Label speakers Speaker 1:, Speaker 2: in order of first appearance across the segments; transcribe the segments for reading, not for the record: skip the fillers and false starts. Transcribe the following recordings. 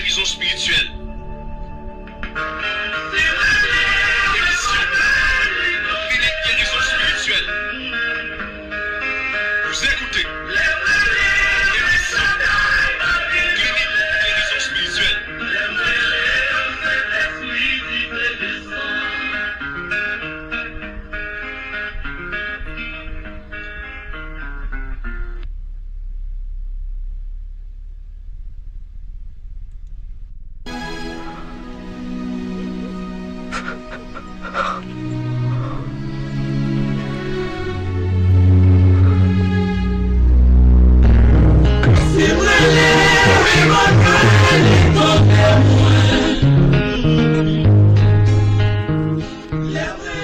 Speaker 1: guérison spirituelle. Clinique guérison spirituelle. Vous écoutez. Clinique guérison spirituelle.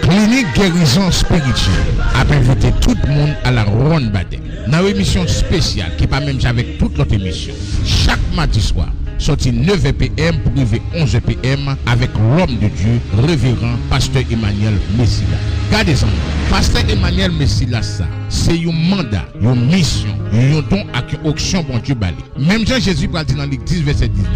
Speaker 2: Clinique guérison spirituelle a invité tout le monde à la ronde baptême. Dans une émission spéciale qui pas même avec toute notre émission. Chaque mardi soir, sorti 9 p.m. pour arriver 11 p.m. avec l'homme de Dieu, révérend Pasteur Emmanuel Messila. Gardez-en, Pasteur Emmanuel Messila, ça, c'est un mandat, une mission, un don à une auction bon Dieu balé. Même Jean-Jésus parle dans Luc 10, verset 19.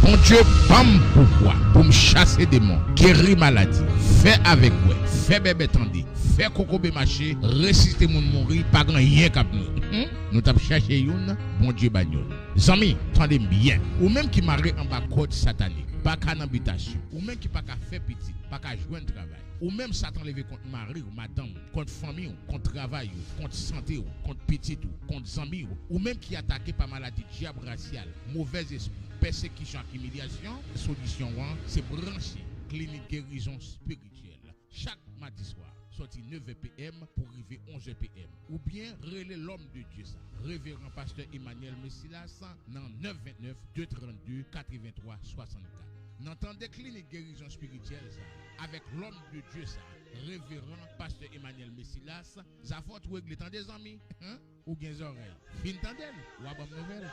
Speaker 2: Bon Dieu, bam pourquoi? Pour me chasser des démons, guérir maladie, faire avec moi, faire bébé tendé, faire coco marcher, résister mon mourir, pas grand rien qu'à nous. Nous t'avons cherché une, bon Dieu bagnole. Zami, tendez bien. Ou même qui marre en bas code satanique, pas qu'à habitation, ou même qui pas qu'à faire petit, pas qu'à jouer un travail. Ou même Satan levé contre mari ou madame, contre famille, contre travail, contre santé, contre petit, contre zami, ou même qui attaqué par maladie diable raciale, mauvais esprit, persécution et humiliation. Solution 1, c'est brancher clinique guérison spirituelle. Chaque mardi soir, sorti 9 p.m. pour arriver 11 p.m. Ou bien relais l'homme de Dieu, ça. Révérend Pasteur Emmanuel Messilas, dans 929 232 83 64. N'entendez clinique guérison spirituelle, ça. Avec l'homme de Dieu, ça. Révérend Pasteur Emmanuel Messilas, ça faut tout régler tant des amis, hein? Ou bien des oreilles. Fin tandel, ou à bonne nouvelle.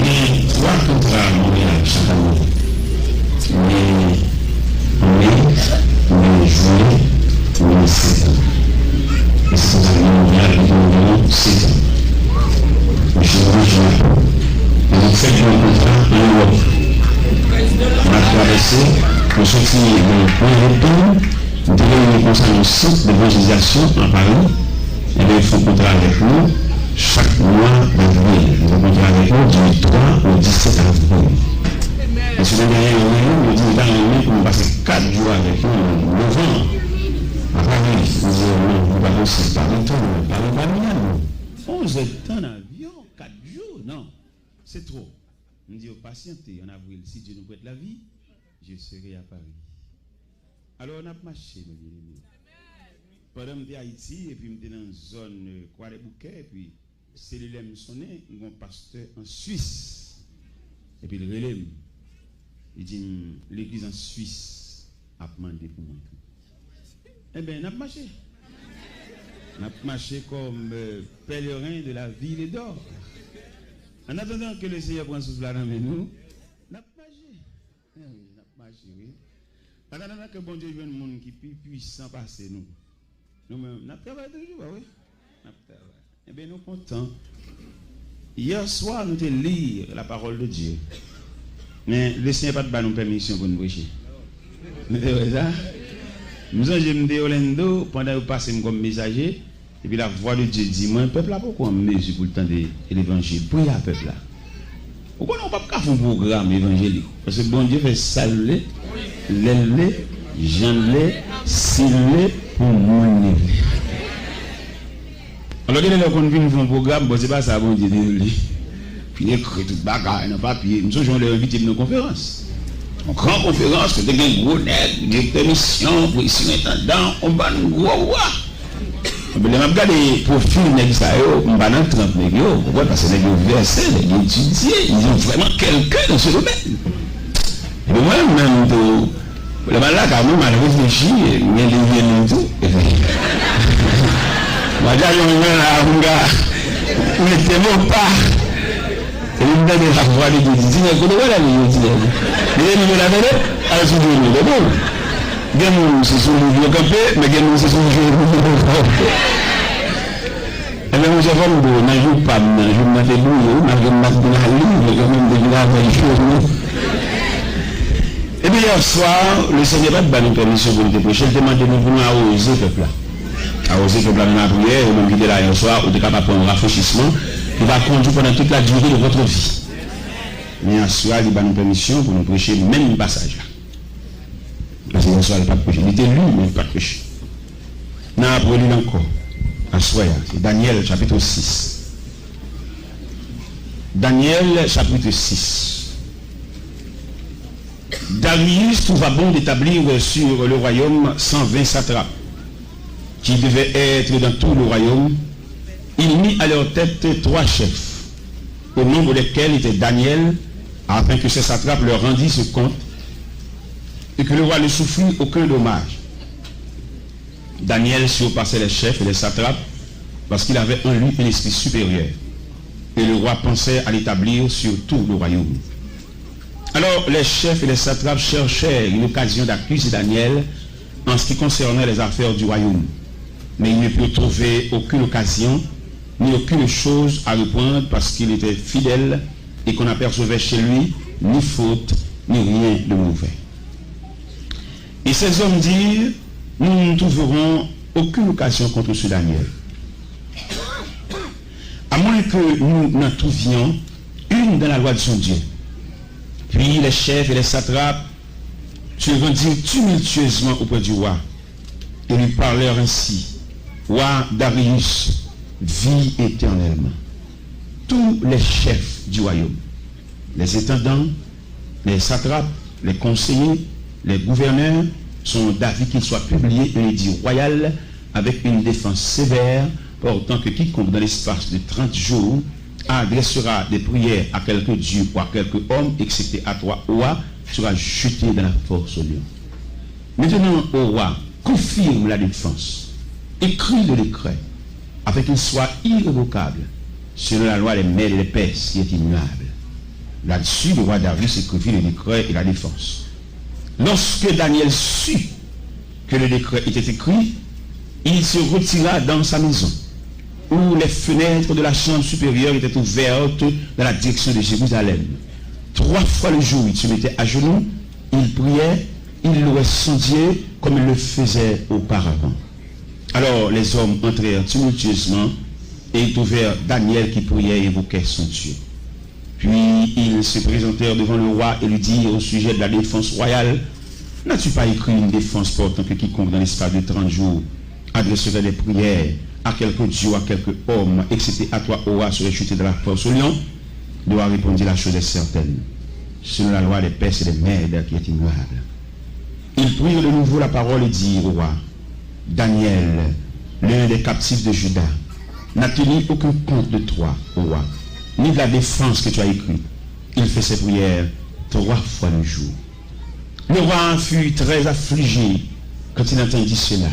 Speaker 3: Mais trois contrats à Montréal chaque année. Mais juillet, mais 7 ans. Et c'est pour ça que Montréal est environ 7 ans. Mais je vous dis, on a fait un contrat en Europe. On a traversé, on sortit dans le retour. Nous devons nous concentrer au centre d'évangélisation à Paris. Et bien, il faut contrat avec nous chaque mois d'avril. Nous avons contrat avec nous du 3 au 17 avril. Et sur le dernier réunion, nous disons dans pour nous passer 4 jours avec nous en novembre. À Paris, nous disons non, nous allons aussi parler de tout, parler de Bamiyan.
Speaker 4: 11 temps d'avion, 4 jours, non, c'est trop. Nous disons patientez en avril, si Dieu nous prête la vie, je serai à Paris. Alors on a marché, mes bien-aimés. Pendant que j'étais à Haïti, et puis j'étais dans une zone Croix-des-Bouquets, et puis cellulaire me sonnait, un pasteur en Suisse. Et puis le relais, il dit, l'église en Suisse a demandé pour moi. Eh bien, on a marché. On a marché comme pèlerin de la ville d'or. En attendant que le Seigneur prenne souffle dans nous, on a marché. On a marché, oui. En attendant que bon Dieu vienne un monde qui est plus puissant passer nous. Nous-mêmes, nous travaillons toujours, oui. Eh bien, nous sommes contents. Hier soir, nous avons lu la parole de Dieu. Mais le Seigneur n'a pas de permission pour nous prêcher. Nous avons dit Orlando, pendant que nous passons comme messager, et puis la voix de Dieu dit, moi, peuple là, pourquoi on mesure pour le temps de l'évangile? Pour y a peuple là. Pourquoi on ne peut pas faire un programme évangélique? Parce que bon Dieu fait saluer, l'élever, j'enlever, s'iller pour mon. Alors, quand on vient faire un programme, bon, c'est pas ça, bon Dieu, puis il écrit tout bagarre, dans papier. Nous sommes invité à une conférence.
Speaker 3: Une grande conférence, que tu as un gros net, directeur mission, président intendant, on va nous gros. Je vais regarder les profils de ça, je vais dans 30 négos, parce que les négos versés, les négos étudiés, ils ont vraiment quelqu'un dans ce domaine. Et moi-même, le malade, quand même, je réfléchi, il y a des liens et tout. Moi, j'ai un gars, mettez-moi pas. Et il me donne la voix de Dieu, il dit, mais comment la vie dit? Mais il me l'a donné, alors je dis, mais bon. Gen c'est son vieux campé, mais gen c'est son vieux campé. Et bien, j'ai fait un jour pas, un jour m'a fait bouillir, m'a fait ma bouillie, quand même de la vraie chose. Et puis hier soir, le Seigneur va nous permission pour nous prêcher, il demande de nous venir arroser le peuple là. Arroser le peuple là dans la prière, ou même quitter là hier soir, ou de capable prendre un rafraîchissement, qui va conduire pendant toute la durée de votre vie. Mais hier soir, il va nous permission pour nous prêcher le même passage là. Parce qu'il ne pas prêcher. Il était lu, mais il pas prêché. Non, après lui encore. C'est Daniel chapitre 6. Daniel chapitre 6. Darius trouva bon d'établir sur le royaume 120 satrapes qui devaient être dans tout le royaume. Il mit à leur tête 3 chefs, au nombre desquels était Daniel, afin que ces satrapes leur rendissent compte et que le roi ne souffrit aucun dommage. Daniel surpassait les chefs et les satrapes parce qu'il avait en lui un esprit supérieur. Et le roi pensait à l'établir sur tout le royaume. Alors les chefs et les satrapes cherchèrent une occasion d'accuser Daniel en ce qui concernait les affaires du royaume. Mais ils ne purent trouver aucune occasion ni aucune chose à reprendre parce qu'il était fidèle et qu'on n'apercevait chez lui ni faute ni rien de mauvais. Et ces hommes dirent, nous ne trouverons aucune occasion contre ce Daniel. À moins que nous n'en trouvions une dans la loi de son Dieu. Puis les chefs et les satrapes se rendirent tumultueusement auprès du roi et lui parlèrent ainsi. Roi Darius, vis éternellement. Tous les chefs du royaume, les intendants, les satrapes, les conseillers, les gouverneurs sont d'avis qu'il soit publié un édit royal avec une défense sévère, portant que quiconque dans l'espace de 30 jours adressera des prières à quelque dieu ou à quelque homme, excepté à toi, roi, sera jeté dans la force au lion. Maintenant, au roi, confirme la défense, écrit le décret, afin qu'il soit irrévocable, selon la loi des Mèdes et des Perses, qui est immuable. Là-dessus, le roi Darius écrivit le décret et la défense. Lorsque Daniel sut que le décret était écrit, il se retira dans sa maison, où les fenêtres de la chambre supérieure étaient ouvertes dans la direction de Jérusalem. 3 fois le jour, il se mettait à genoux, il priait, il louait son Dieu comme il le faisait auparavant. Alors les hommes entrèrent tumultueusement et ils trouvèrent Daniel qui priait et évoquait son Dieu. Puis ils se présentèrent devant le roi et lui dirent au sujet de la défense royale, n'as-tu pas écrit une défense portant que quiconque dans l'espace de 30 jours adresserait des prières à quelque dieu ou à quelque homme, excepté à toi, au roi, serait chuté de la force au lion? Le roi répondit, la chose est certaine, selon la loi des Perses et des Mèdes qui est immuable. Ils prirent de nouveau la parole et dirent au roi, Daniel, l'un des captifs de Juda, n'a tenu aucun compte de toi, au roi, ni de la défense que tu as écrite. Il fait ses prières 3 fois le jour. Le roi fut très affligé quand il entendit cela.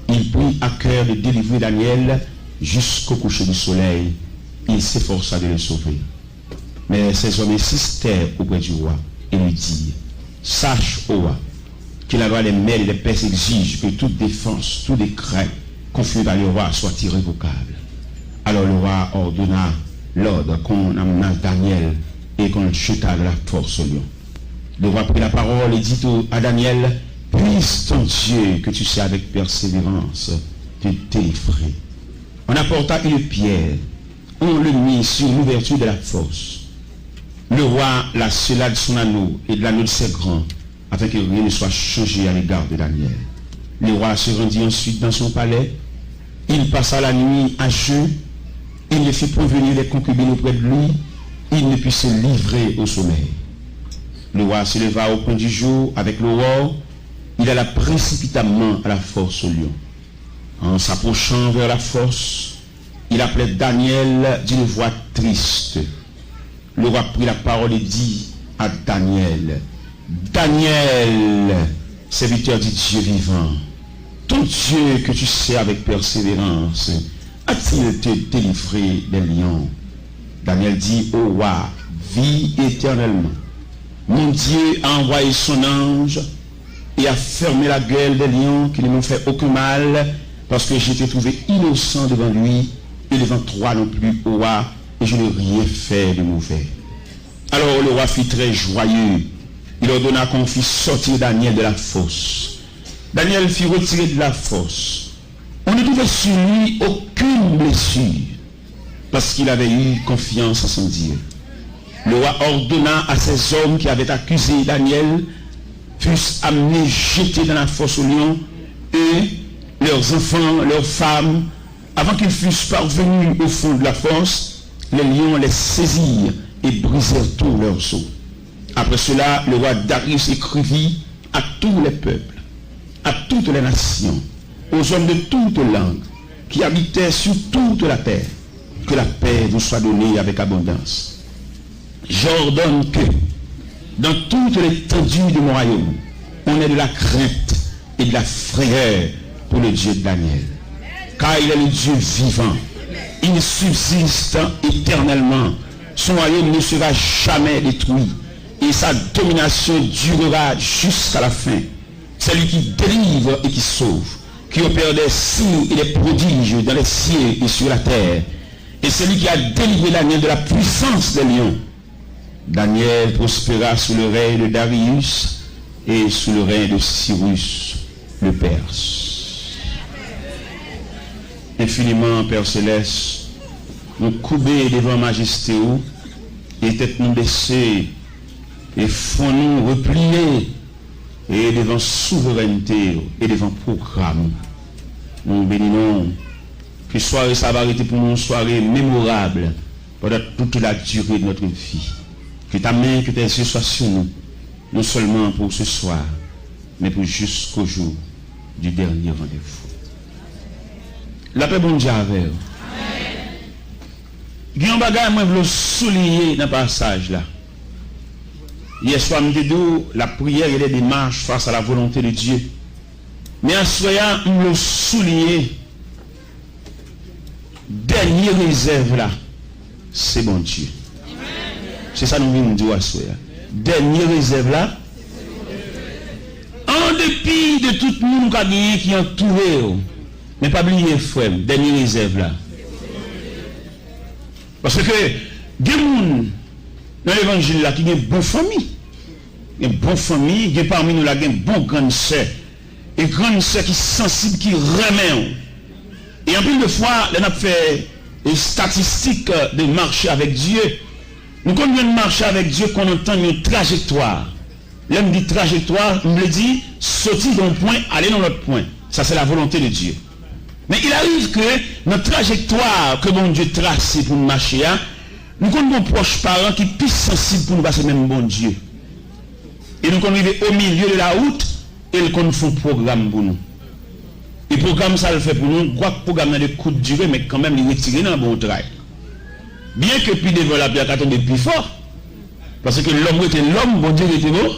Speaker 3: Il prit à cœur de délivrer Daniel jusqu'au coucher du soleil. Il s'efforça de le sauver. Mais ces hommes insistèrent auprès du roi et lui dirent, sache, ô roi, que la loi des Mèdes et des Perses exige que toute défense, tout décret confirmé par le roi soit irrévocable. Alors le roi ordonna l'ordre qu'on amena Daniel et qu'on le jeta de la force au lion. Le roi prit la parole et dit à Daniel, puisse ton Dieu que tu sais avec persévérance te délivrer. On apporta une pierre, on le mit sur l'ouverture de la fosse. Le roi la scella de son anneau et de l'anneau de ses grands, afin que rien ne soit changé à l'égard de Daniel. Le roi se rendit ensuite dans son palais. Il passa la nuit à jeun. Il ne fit point venir les concubines auprès de lui. Il ne put se livrer au sommeil.
Speaker 4: Le roi se leva au point du jour avec l'aurore. Il alla précipitamment à la fosse au lion. En s'approchant vers la fosse, il appelait Daniel d'une voix triste. Le roi prit la parole et dit à Daniel, Daniel, serviteur du Dieu vivant, ton Dieu que tu sais avec persévérance, a-t-il été délivré des lions? Daniel dit, ô roi, vis éternellement. Mon Dieu a envoyé son ange et a fermé la gueule des lions qui ne m'ont fait aucun mal, parce que j'étais trouvé innocent devant lui et devant toi non plus, ô roi, et je n'ai rien fait de mauvais. Alors le roi fut très joyeux. Il ordonna qu'on fît sortir Daniel de la fosse. Daniel fut retiré de la fosse. On ne trouvait sur lui aucune blessure, parce qu'il avait eu confiance en son Dieu. Le roi ordonna à ces hommes qui avaient accusé Daniel fussent amenés, jetés dans la fosse aux lions, et leurs enfants, leurs femmes, avant qu'ils fussent parvenus au fond de la fosse, les lions les saisirent et brisèrent tous leurs os. Après cela, le roi Darius écrivit à tous les peuples, à toutes les nations, aux hommes de toutes langues, qui habitaient sur toute la terre, que la paix vous soit donnée avec abondance. J'ordonne que, dans toute l'étendue de mon royaume, on ait de la crainte et de la frayeur pour le Dieu de Daniel. Car il est le Dieu vivant. Il subsiste éternellement. Son royaume ne sera jamais détruit. Et sa domination durera jusqu'à la fin. C'est lui qui délivre et qui sauve, qui opère des signes et des prodiges dans les cieux et sur la terre. Et c'est lui qui a délivré Daniel de la puissance des lions. Daniel prospéra sous le règne de Darius et sous le règne de Cyrus le Perse. Infiniment, Père Céleste, nous couper devant majesté et tête nous baisser et font nous replier et devant souveraineté et devant programme. Nous bénissons que soirée ça va être pour nous une soirée mémorable pendant toute la durée de notre vie. Que ta main, que tes yeux soient sur nous, non seulement pour ce soir, mais pour jusqu'au jour du dernier rendez-vous. La paix bon Dieu avec vous. Il y a un bagage, moi, je veux souligner dans le passage là. Hier soir, je me dis, la prière et les démarches face à la volonté de Dieu. Mais en soyant, je veux souligner, dernière réserve là, c'est bon Dieu. C'est ça que nous venons dire à soi. Dernière réserve là. En dépit de tout le monde qui est entouré, mais pas oublier, frère, dernière réserve là. Parce que des gens dans l'évangile là qui ont une bonne famille. Une bonne famille, il y a parmi nous là une bonne grande sœur. Et grande sœur qui est sensible, qui remet. Et en plus de fois, on a fait des statistiques de marcher avec Dieu. Nous, quand on vient de marcher avec Dieu, qu'on entend une trajectoire. Là, on dit trajectoire, on me dit sortir d'un point, aller dans l'autre point. Ça, c'est la volonté de Dieu. Mais il arrive que notre trajectoire que bon Dieu trace pour nous marcher, nous connaissons nos proches parents qui sont plus sensibles pour nous passer même bon Dieu. Et nous connaissons au milieu de la route et nous font un programme pour nous. Et le programme, ça le fait pour nous. Quoi que le programme a des coups de durée, mais quand même, il retire dans le bon travail. Bien que puis devant la pierre tombe plus fort, parce que l'homme était l'homme, bon Dieu était beau.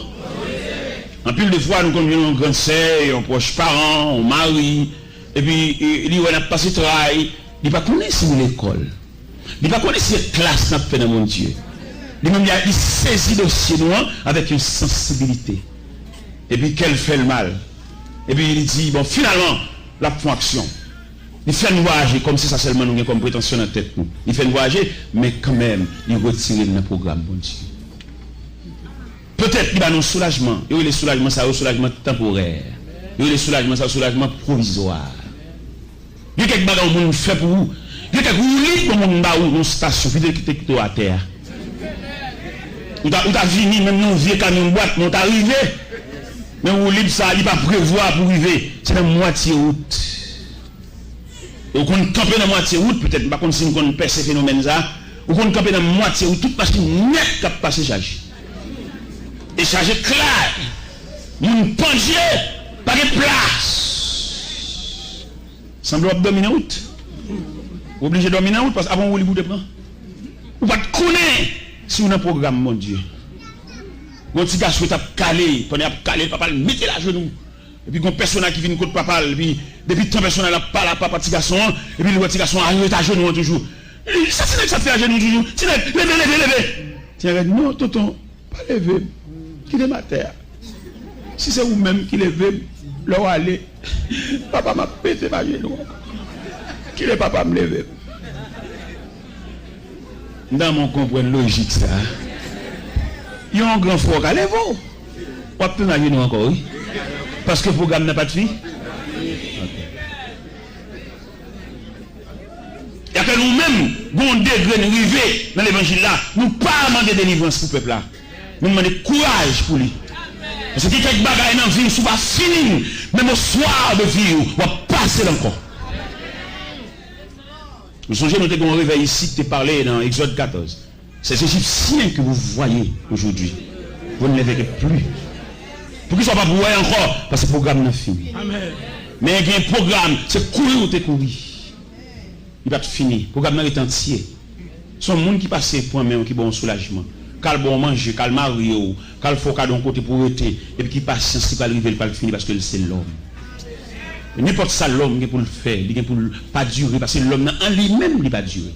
Speaker 4: En plus de fois, nous connaissons un grand sœur, un proche parent, un mari, et puis il a passé le travail, il n'a pas connu si l'école, il n'a pas connu si la classe n'a fait dans mon Dieu. Il saisit le dossier noir avec une sensibilité. Et puis qu'elle fait le mal. Et puis il dit, bon, finalement, la action. Il fait nous voyager comme si ça seulement nous avons comme prétention dans la tête. Il fait nous voyager, mais quand même, il retire le programme, bon Dieu. Peut-être qu'il va nous soulagement. Et oui, le soulagement, c'est un soulagement temporaire. Et oui, le soulagement, c'est un soulagement provisoire. Il y a quelques bagages que nous fait pour vous. Il y a quelques roulis pour nous dans une station, puis de à terre. Ou t'as fini, même nous, vieux camion boîte, nous t'arrivé. Mais vous libre ça, il va prévoir pour arriver. C'est la moitié route. Et vous comptez camper dans la moitié route, peut-être pas comme si vous connaissez ce phénomène là. Vous comptez camper dans la moitié route, toute machine nette qui a passé charge. Et chargé clair. Mon pendier, pas de place. Semble dominer route. Obligé de dominer route parce qu'avant vous les prendre. Vous pas connaître si vous avez un programme, mon Dieu. Mon petit gars souhaite caler, pendant caler, papa mettez la genou. Et puis, il y a une personne qui vient contre papa, et puis, depuis tant personne n'a pas la papa petit garçon, et puis le petit garçon arrive à genoux toujours. Ça, c'est que ça fait à genoux toujours. C'est levez. Tiens, non, tonton, pas lever. Qui est ma terre? Si c'est vous-même qui levez, là où aller, papa m'a pété ma genou. Qui est papa me lever? Dans mon comprendre logique, ça. Il y a un grand frère qui lève. On va peut-être ma genou encore, oui. Parce que le programme n'a pas de fille. Il y a que nous-mêmes, bon degré nous arriver dans l'évangile là, nous pas demander délivrance pour le peuple là. Nous demandons courage pour lui. Parce que quelques bagages dans la vie, ne pas fini. Même au soir de vie, on va passer encore. Vous songez, nous avons réveillé ici, tu parlé dans Exode 14. Ces Égyptiens que vous voyez aujourd'hui, vous ne les verrez plus. Pour qu'ils ne soient pas pour encore, parce que le programme n'a fini. Amen. Mais il y a un programme, c'est courir ou te courir. Il va finir. Le programme est entier. Ce sont les gens qui passent pour un qui ont un soulagement. Quand bon manger, quand marier, quand il faut qu'à d'un côté pour être, et puis qui passe, qui va arriver, il va finir parce que c'est l'homme. N'importe ça, l'homme, il pour le faire, il pour pas durer, parce que l'homme en lui-même, il ne va pas durer.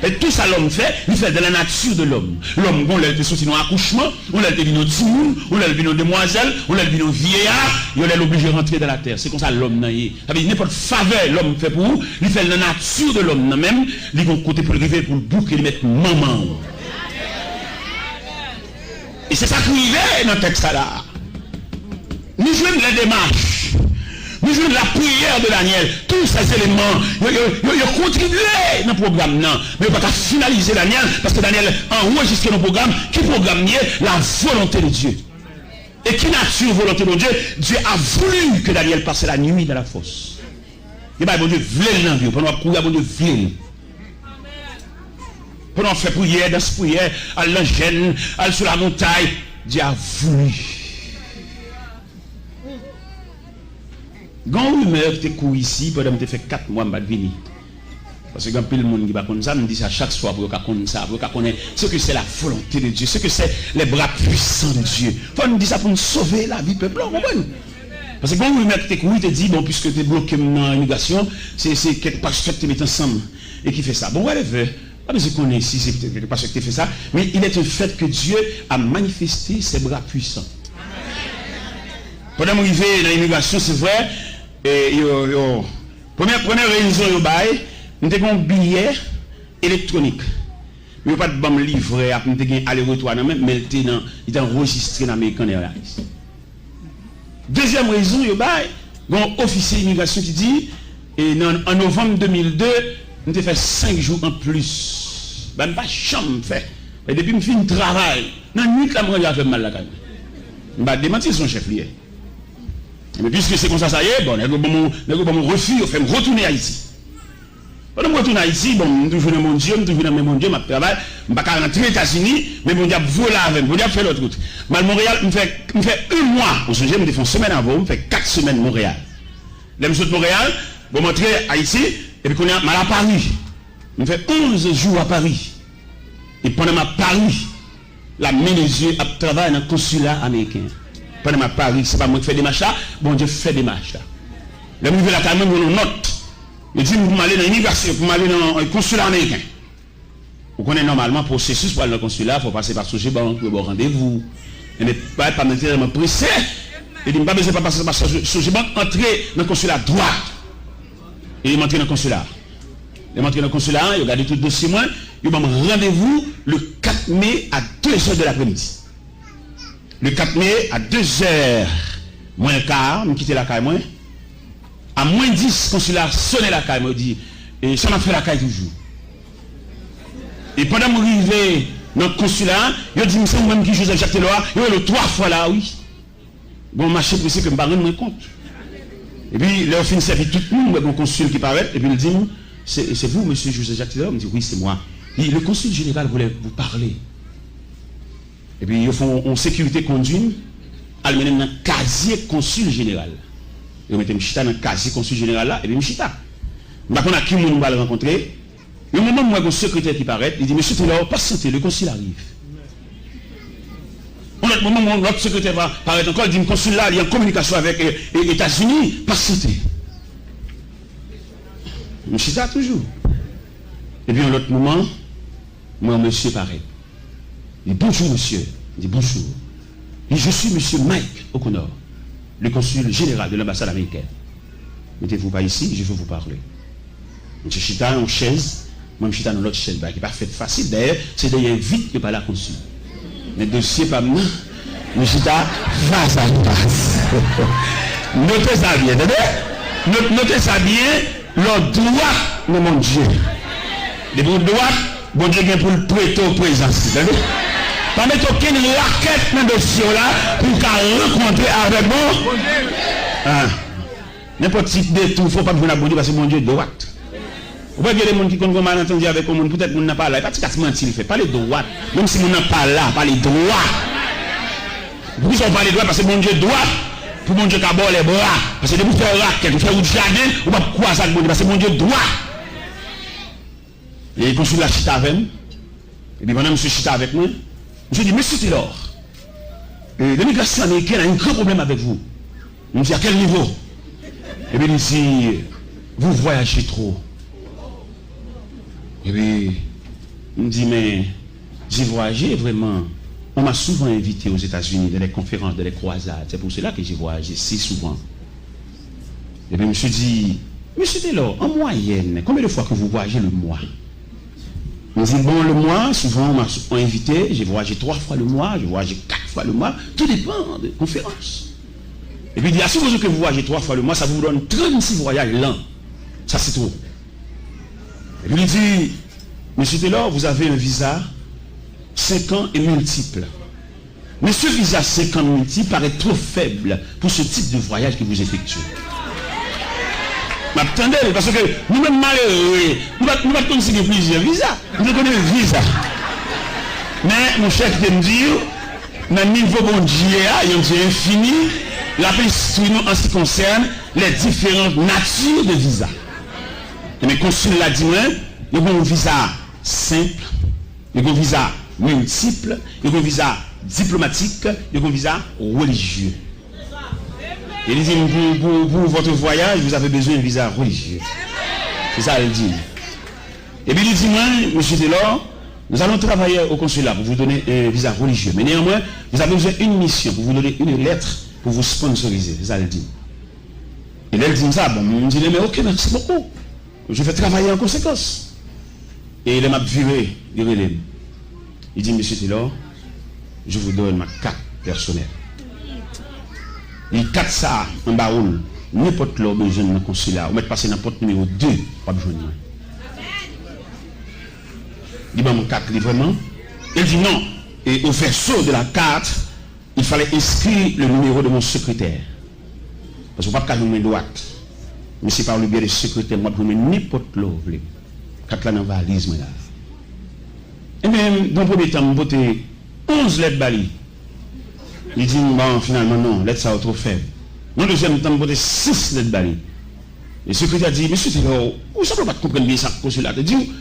Speaker 4: Et tout ça l'homme fait, il fait de la nature de l'homme. L'homme, on l'a été sorti dans l'accouchement, on l'a été venu au timoun, on l'a été venu aux demoiselles, on l'a été venu au vieillard, il est obligé de rentrer dans la terre. C'est comme ça l'homme n'a y. Ça veut dire n'importe faveur l'homme fait pour vous, il fait de la nature de l'homme même, il va côté pour le river, pour le bouc et le mettre maman. Et c'est ça qui est dans le texte là. Nous jouons les démarches. Nous jouons la prière de Daniel. Tous ces éléments, ils ont contribué dans le programme. Non. Mais on ne peut pas finaliser Daniel parce que Daniel a enregistré le programme qui programme la volonté de Dieu. Et qui nature volonté de Dieu? Dieu a voulu que Daniel passe la nuit dans la fosse. Et bien, bon Dieu voulait l'envie. Pendant qu'on courir, bon Dieu voulait. Pendant qu'on fait prière, dans cette prière, à l'angène, à sur la montagne, Dieu a voulu. Quand vous meurez couru ici, pendant que vous fait 4 mois, je ne vais pas venir. Parce que quand le monde qui va connaître ça, me dit ça chaque soir pour qu'on ça, pour qu'on connaisse ce que c'est la volonté de Dieu, ce que c'est les bras puissants de Dieu. Il faut nous dire ça pour nous sauver la vie du peuple. Parce que quand vous mettez couru, tu dis, bon, puisque tu es bloqué dans l'immigration, c'est quelque part que tu mets ensemble et qui fait ça. Bon, whatever. Pas besoin qu'on est ici, c'est quelque part que tu fais ça, mais il est un fait que Dieu a manifesté ses bras puissants. Pendant que vous arrivez dans l'immigration, c'est vrai. Première raison, nous avons un billet électronique. Nous n'avons pas de bon livret, nous avons un aller-retour, mais il est enregistré dans l'American Airlines. Deuxième raison, nous avons un officier d'immigration qui dit, en novembre 2002, nous avons fait 5 jours en plus. Je n'ai pas de chambre fait. Et depuis que je finis le travail, dans la nuit, je fait mal la caille. Je vais démentir son chef lié. Mais puisque c'est comme ça, ça y est, bon, mon refus, il fait me retourner à Haïti. Quand je retourne à Haïti, bon, je toujours dans mon Dieu, je toujours dans mon Dieu, je travaille, je ne vais pas rentrer aux États-Unis, mais mon Dieu volé avec, mon Dieu fait l'autre route. Mais Montréal, je fais 1 mois, au sujet, je me fais une semaine avant, je fais 4 semaines Montréal. Là, je suis de Montréal, je vais rentrer à Haïti, et puis quand je suis à Paris, je fais 11 jours à Paris. Et pendant ma Paris, la main des yeux a travaillé dans le consulat américain. Pendant ma Paris, c'est pas moi qui fais des marches là, bon Dieu fait des marches là. Là, je vais la caméra, je note. Je dis, vous m'allez dans l'immigration, vous m'allez dans le consulat américain. Vous connaissez normalement le processus pour aller dans le consulat, il faut passer par Soje Bank, le bon rendez-vous. Il n'est pas nécessairement pressé. Il dit, pas besoin de passer par Soje Bank, entrer dans le consulat droit. Et il m'entre dans le consulat. Il m'entre dans le consulat, il regarde tout le dossier, il m'a rendez-vous le 4 mai à 2h de l'après-midi. Le 4 mai à 2h moins le quart, je quitte la caille moins. À moins 10, consulat sonne la caille, me dit, et ça m'a fait la caille toujours. Et pendant que je suis arrivé dans le consulat, je dis, c'est moi-même qui Joseph Jacques Teloa, il y a 3 fois là, oui. Bon, marché pressé que je ne me rends pas compte. Et puis, là, on finit servir tout le monde, mon consul qui paraît, et puis il dit, c'est vous, monsieur Joseph Jacques Teloa? Il me dit, oui, c'est moi. Et le consul général voulait vous parler. Et puis ils font en sécurité conduite, ils mettent dans le casier consul général. Ils mettent Mchita dans le casier consul général là, et puis Mchita. Je ne sais pas qui on va le rencontrer. Le moment où un secrétaire qui paraît, il dit, monsieur Taylor, patientez, le consul arrive. Au moment où l'autre secrétaire va paraître encore, il dit, le consul là, il est en communication avec les États-Unis, patientez. Mchita toujours. Et puis, à l'autre moment, moi, monsieur paraît. Il dit, bonjour, monsieur. Il dit, bonjour. Il dit, je suis monsieur Mike O'Connor, le consul général de l'ambassade américaine. Mettez-vous pas ici, je veux vous parler. Monsieur Chita en chaise, moi, je suis dans l'autre chaise, qui n'est pas fait facile. D'ailleurs, c'est d'ailleurs vite que par la consul. Les dossiers, pas moi. Monsieur Chita, face à face. Notez ça bien, notez ça bien. Le droit de mon Dieu. Le bon droit, bon Dieu vient pour le prêter au présence. Pas mettre aucune raquette dans le dossier là pour qu'elle rencontre avec moi. N'importe qui détour, il ne faut pas que vous l'abonniez parce que mon Dieu est droite. Vous voyez des gens qui ont malentendu avec vous, peut-être que vous n'avez pas là. Parce que mentir, il fait pas les droits. Même si vous n'avez pas là, pas les droits. Vous ne pas les droits parce que mon Dieu est droit. Pour mon Dieu qui a les bras. Parce que vous faites raquette, vous faites un jardin, vous ne pouvez pas croire ça parce que mon Dieu est droit. Et il consulte la chita avec moi. Et puis pendant que je chita avec moi, je dis, monsieur Taylor, l'immigration américaine a un grand problème avec vous. Je me dis, à quel niveau? Et puis il dit, vous voyagez trop. Et puis, il me dit, mais j'ai voyagé vraiment. On m'a souvent invité aux États-Unis dans les conférences, dans les croisades. C'est pour cela que j'ai voyagé si souvent. Et puis, je me suis dit, monsieur Taylor, en moyenne, combien de fois que vous voyagez le mois? Je me dis, bon, le mois, souvent, on m'a invité, j'ai voyagé 3 fois le mois, j'ai voyagé 4 fois le mois. Tout dépend des conférences. Et puis, il dit, à supposer que vous voyagez 3 fois le mois, ça vous donne 36 voyages l'an. Ça, c'est trop. Et puis, il dit, monsieur Taylor, vous avez un visa 5 ans et multiple. Mais ce visa 5 ans multiple paraît trop faible pour ce type de voyage que vous effectuez. Attendez, parce que nous-mêmes malheureux, nous ne pouvons pas considérer plusieurs visas. Nous connaissons le visa. Mais mon chef de me dire, dans le niveau bon Dieu, il y a un Dieu infini, la paix nous en ce qui concerne les différentes natures de visa. Et mes consuls l'a dit, il y a un visa simple, il y a un visa multiple, il y a un visa diplomatique, il y a un visa religieux. Il dit, pour votre voyage, vous avez besoin d'un visa religieux. C'est ça, il dit. Et puis il dit, moi, monsieur Taylor, nous allons travailler au consulat pour vous donner un visa religieux. Mais néanmoins, vous avez besoin d'une mission pour vous donner une lettre pour vous sponsoriser. C'est ça, il dit. Et là, il dit ça, bon, il me dit, mais ok, merci beaucoup. Je vais travailler en conséquence. Et il m'a viré, il dit, monsieur Taylor, je vous donne ma carte personnelle. Il carte ça en baoul. N'importe là, besoin de consulat. Vous mettez passer n'importe numéro 2, pas besoin de moi. Il dit, mon carte librement. Il dit non. Et au verso de la carte, il fallait inscrire le numéro de mon secrétaire. Parce que vous ne pouvez pas nommer droite. Mais c'est par le biais du secrétaire, moi, je vous mets n'importe là, vous voulez. Carte là dans la valise, là. Et même, dans le premier temps, je vais 11 lettres bali. Il dit, bon, finalement, non, lettres ça trop faible. Dans le deuxième temps, je vais 6 lettres bali. Le secrétaire dit, monsieur Taylor, vous ne savez pas comprendre bien ça, consulat. Il dit,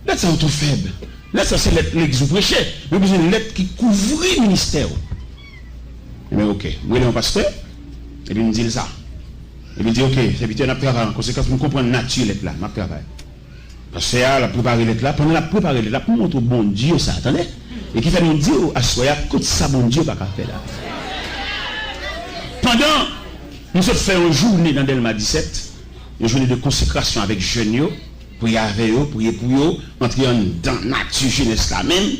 Speaker 4: lettres ça trop faible. Lettres ça, c'est lettres que vous prêchez. Mais vous avez une lettre qui couvre le ministère. Mais ok, vous voulez un pasteur? Et puis il me dit ça. Et puis il dit, ok, c'est vite, on a préparé en conséquence, vous comprenez la nature lettre là, ma travail. Parce que la préparé lettre là, pendant la préparé lettre là, pour montrer bon Dieu ça, attendez? Et qui fait nous dire, à soya, que ça bon Dieu pas qu'à faire là. Pendant, nous avons fait une journée dans Delma 17, une journée de consécration avec jeunes, prier avec eux, prier pour eux, entrer dans la nature jeunesse là même.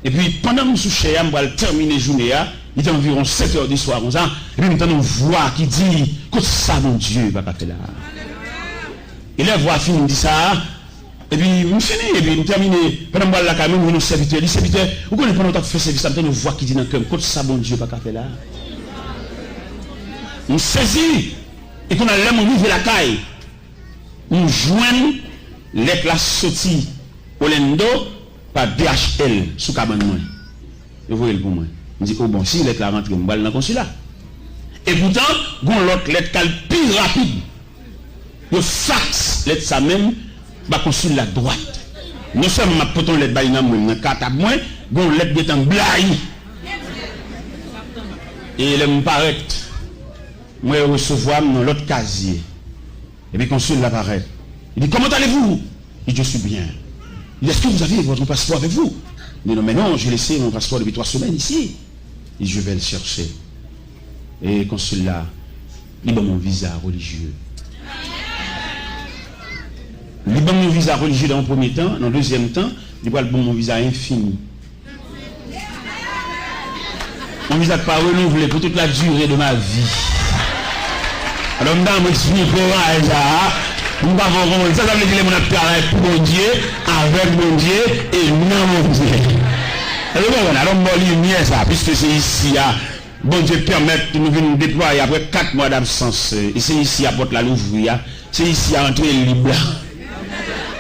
Speaker 4: Et puis pendant que nous souchons, nous allons terminer la journée, il est environ 7 heures du soir, et puis nous entendons une voix qui dit, que ça mon Dieu pas qu'à faire là. Et la voix finit, dit ça. Et puis, nous finissons, et puis nous terminons. Pendant que nous avons la caméra, nous serviteurs, les serviteurs, vous connaissez pendant que nous fait service, nous avons une voix qui dit dans le cœur, que ça bon Dieu pas qu'à faire là. Nous saisissons, et qu'on a l'air, on ouvre la caille. Nous joignons les classes sorties au Lendo par DHL sous cabane. vous voyez le pour moi. Je dis, oh bon, si lettre la rentre, je vais dans le consulat. Et pourtant, l'autre lettre qui est plus rapide. Le fax, lettre ça même, va consul la droite. Non seulement ma poton lettre baïna moi, carte à moi, gon lettre qui est en blaye. Et elle me paraît, moi je recevoir dans l'autre casier. Et puis consul l'apparaît. Il dit, comment allez-vous? Il dit, je suis bien. Il dit, est-ce que vous avez votre passeport avec vous? Il dit, non, mais non, j'ai laissé mon passeport depuis 3 semaines ici. Il dit, je vais le chercher. Et le consul là, il donne mon visa religieux. Il donne mon visa religieux dans le premier temps, dans le deuxième temps, il donne mon visa infini. Mon visa pas renouvelé pour toute la durée de ma vie. Alors, je m'explique pour ça. Ça veut dire que mon appareil pour mon Dieu, avec mon Dieu et non mon Dieu. Alors, je vais ça, puisque c'est ici, bon Dieu permet de nous déployer après 4 mois d'absence. Et c'est ici à Porte-la-Louvre, c'est ici à entrer libre.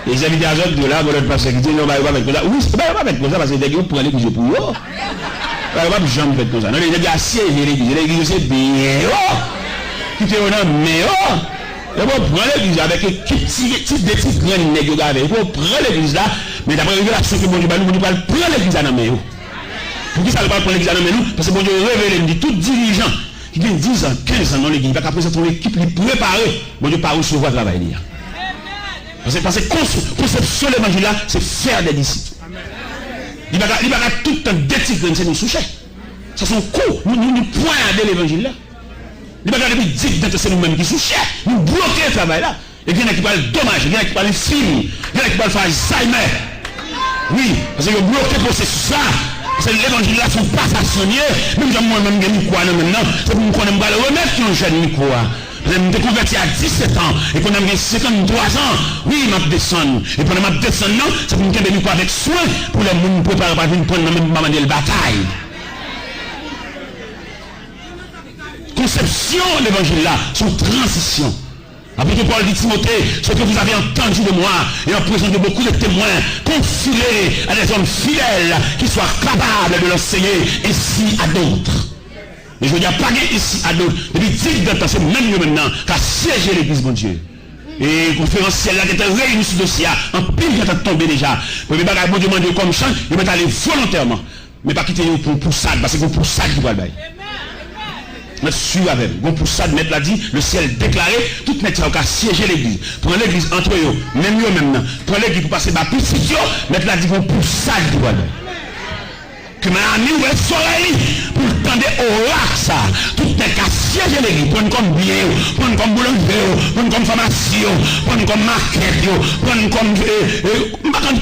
Speaker 4: Les amis d'Azot de là, vous n'êtes pas sécurité, non, bah, va mettre comme ça. Oui, c'est pas mettre comme ça, parce que vous prenez l'église pour eux. Vous ne pouvez jamais faire comme ça. Non, les gars, siégez l'église, c'est bien. Qui te rend, mais oh! Et vous prenez l'église avec des petits grains de nègres avec vous, prenez l'église là, mais d'après la révélation que bon Dieu va nous prendre l'église à nous. Pour qui ça ne va pas prendre l'église à nous? Parce que bon Dieu révèle, il dit, tout dirigeant qui vient 10 ans, 15 ans dans l'église, il va présenter une équipe préparée, bon Dieu pas recevoir le travail. Parce que conception de l'évangile là, c'est faire des disciples. Il va tout le temps détigrer, c'est nous soucher. Ça sont cours, nous poignardons l'évangile là. Il va depuis 10 ans que c'est nous-mêmes qui souchons, nous bloquons le travail là. Et il y en a qui parlent dommage, il y en a qui parlent film, il y en a qui parlent faire Alzheimer. Oui, parce que vous bloquez le processus là. Parce que l'évangile là sont pas stationniers. Même si moi-même j'ai mis quoi maintenant, c'est pour qu'on aime pas le remettre qui ont jeune micro. Je me suis converti à 17 ans et qu'on a 53 ans. Oui, je descends. Et pendant que je descends, c'est pour que je me avec soin pour les gens me préparer pour venir prendre la bataille. Conception de l'évangile là, son transition. Après que Paul dit Timothée, ce que vous avez entendu de moi et en présence de beaucoup de témoins, confie-les à des hommes fidèles qui soient capables de l'enseigner ainsi à d'autres. Et je ne dis pas ici à d'autres. Depuis 10 ans, c'est même mieux maintenant qu'à siéger l'église, mon Dieu. Et conférenciel là qui était réuni sur le dossier, en pile qui était tombé déjà. Pour les bagages, bon Dieu, demande comme chant, il va aller volontairement. Mais pas quitter pour ça, parce que c'est pour ça qu'il va le bailler. Mettre sur avec. Bon pour ça, mettre l'a dit, le ciel déclaré, tout mettre ça au cas siéger l'église. Prends l'église entre eux, même eux maintenant. Prends l'église pour passer par plus mettre l'a dit bon pour ça qu'il va le bailler. Que ma ami ou le soleil pour tendre au lac ça tout n'est qu'à siéger l'église prendre comme bien prendre comme boulanger prendre comme pharmacie prendre comme market prendre comme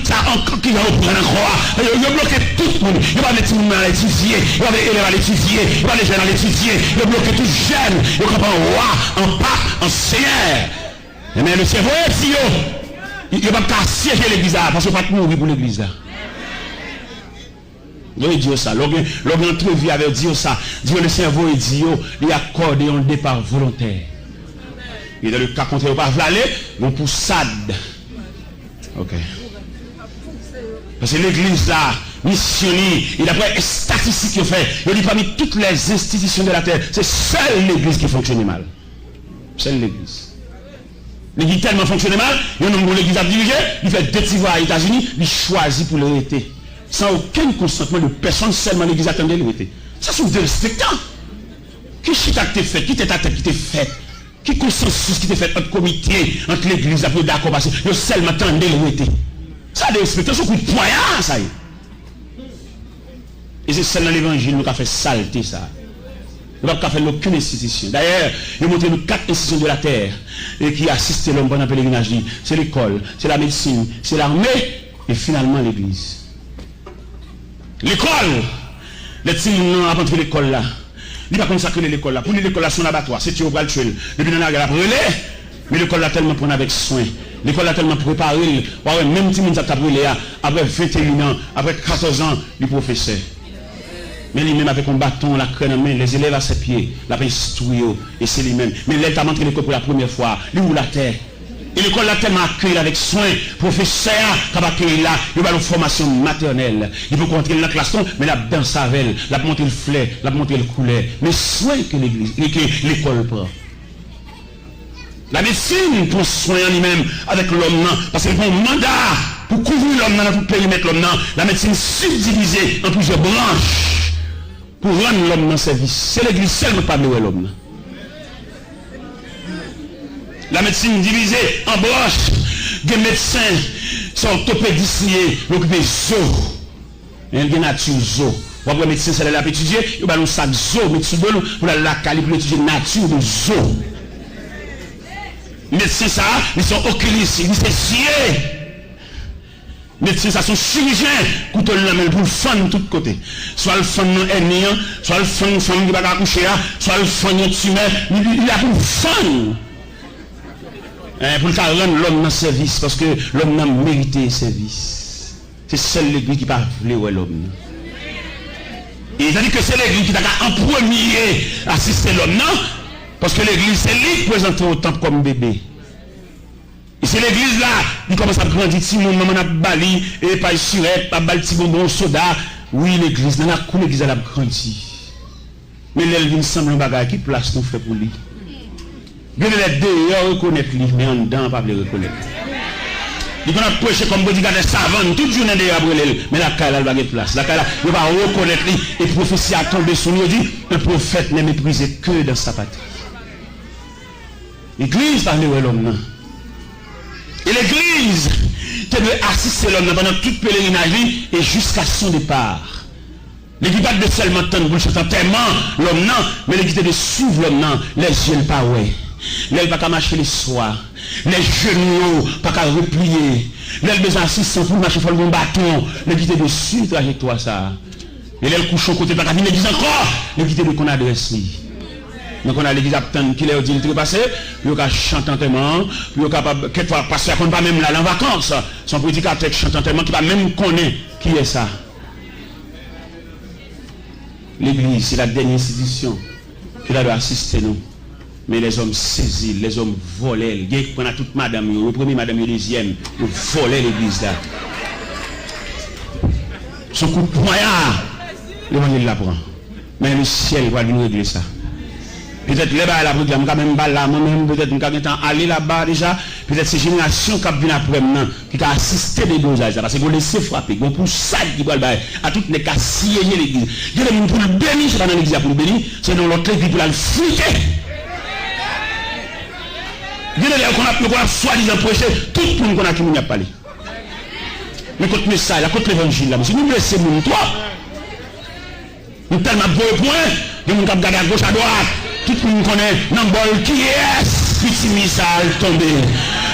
Speaker 4: ça encore qui va prendre encore il va bloquer tout le monde il va mettre tout le monde à l'étudier il va les élèves à l'étudier il va les jeunes à l'étudier il va bloquer tout jeune il va en roi en pape en seigneur mais le cerveau est si il va pas siéger l'église parce qu'il va pas mourir pour l'église là. Oui, Dieu ça. L'entrevue avec Dieu ça. Dieu le cerveau et Dieu, il accorde un départ volontaire. Et dans le cas contraire, on va aller, on pour SAD. Ok. Parce que l'église là, missionnaire, et d'après les statistiques qu'il fait, il dit parmi toutes les institutions de la terre, c'est seule l'église qui fonctionne mal. Seule l'église. L'église tellement fonctionne mal, il y a un homme l'église a dirigé, il fait 2 petits voix aux États-Unis, il choisit pour l'arrêter. Sans aucun consentement de personne, seulement l'église attendait l'arrêter. Ça sont des respectants. Qui chita qui t'est fait, qui t'est qui t'est fait, qui consensus qui t'est fait entre comité, entre l'église, après d'accord, parce que vous seulement attendez l'arrêter. Ça des respectants, c'est un coup de poignard, ça y est. Et c'est seulement l'évangile qui a fait saleté ça. Il n'a pas fait aucune institution. D'ailleurs, il a montré nous 4 institutions de la terre et qui assistent l'homme pendant le pèlerinage. C'est l'école, c'est la médecine, c'est l'armée et finalement l'église. L'école, les petits gens avant de l'école là, il n'y a pas consacré l'école là. Pour l'école là, son abattoir, c'est tu vas le tuer. Depuis dans la brûlé, mais l'école là tellement prendre avec soin. L'école là tellement préparé. Même si on a brûlé après 21 ans, après 14 ans, le professeur. Mais lui-même avec un bâton, la crème en main, les élèves à ses pieds, la instruit, et c'est lui-même. Mais là, il a montré l'école pour la première fois, lui ou la terre. Et l'école là tellement accueilli avec soin, professeur qui va accueillir là, il va une formation maternelle. Il peut rentrer dans la classe, mais la danse avec elle, la monter le fleur, la monter le couleur. Mais soin que l'église, que l'école prend. La médecine prend soin en lui-même avec l'homme, parce qu'il prend un mandat pour couvrir l'homme dans tout périmètre l'homme. La médecine subdivisée en plusieurs branches pour rendre l'homme dans service. C'est l'église seule qui parle de l'homme. La médecine divisée en branches, des médecins sont orthopédiciens, l'occupé zoo. Il y a une nature zoo. Pour la médecine, c'est là pour étudier, il y a un sac zoo, médecine pour la qualité pour étudier la nature de zoo. Médecins, ça, ils sont oculistes, ils sont sciés. Médecins, ça sont chirurgiens, qui te l'amènent pour le fun de tous côtés. Soit le fun non ennemi, soit le fun qui va accoucher, soit le fun tumeur, il a pour le fun. Pour le rendre l'homme dans le service, parce que l'homme n'a mérité le service. C'est seule l'église qui parle de l'homme. Et il a dit que c'est l'église qui a en premier assisté l'homme, non? Parce que l'église, c'est lui qui présente au temple comme bébé. Et c'est l'église là, il commence à grandir, si mon maman a bali, et pas surette, pas bal petit bonbon, soda. Oui, l'église, dans la cour, l'église, elle a grandi. Mais elle vient semblant bagage qui place nous fait pour lui. Bien les dehors reconnaître lui, mais en dedans, pas le reconnaître. Il va prêcher comme bodyguard de savant, toute journée dehors après lui, mais la caille, elle va être place. La caille, il va reconnaître lui, et prophétie a tombé sur lui, il dit, le prophète n'est méprisé que dans sa patrie. L'église parle de l'homme. Et l'église devait assister l'homme pendant toute pèlerinage et jusqu'à son départ. L'église pas de seulement temps pour le chanter tellement l'homme, non, mais l'église devait suivre l'homme, non, les yeux pas ouais. L'elle pas qu'à marcher les soirs, les genoux pas qu'à replier, l'elle besoin d'assistance pour marcher sur le bâton, l'église devait suivre la trajectoire ça. Et l'elle couche au côté pas qu'à dire l'église encore, l'église devait qu'on adresse lui. Donc on a l'église attendre qu'il ait dit le passé, puis on a chanté enterrement, puis on capable quelquefois passer qu'on pas même là en vacances, son prédicateur chante enterrement qui va même connaître qui est ça. L'église c'est la dernière institution qui doit assister nous. Mais les hommes saisis, les hommes volés, ils prennent toute madame, le premier madame, le deuxième, ils volent l'église là. Son coup de poignard, l'évangile l'apprend. Mais le ciel va nous régler ça. Peut-être les bas là, quand même là, moi-même peut-être nous aller là-bas déjà. Peut-être ces générations qui viennent après maintenant, qui ont assisté des dosages, parce qu'ils vont laisser frapper, ils vont pour ça qui vont à toutes les cas scier l'église. Dieu les pour le bénir, c'est pas dans l'église pour le bénir, c'est dans l'autre église pour la friter. Dieu les qu'on a soi-disant prêché, tout le monde qu'on a qui n'y a pas parlé. Mais contre le message, contre l'évangile là, monsieur, nous laissons nous toi. Nous tellement beau point, nous nous regardons à gauche à droite. Tout le monde connaît Nambol qui est petit missile tombé.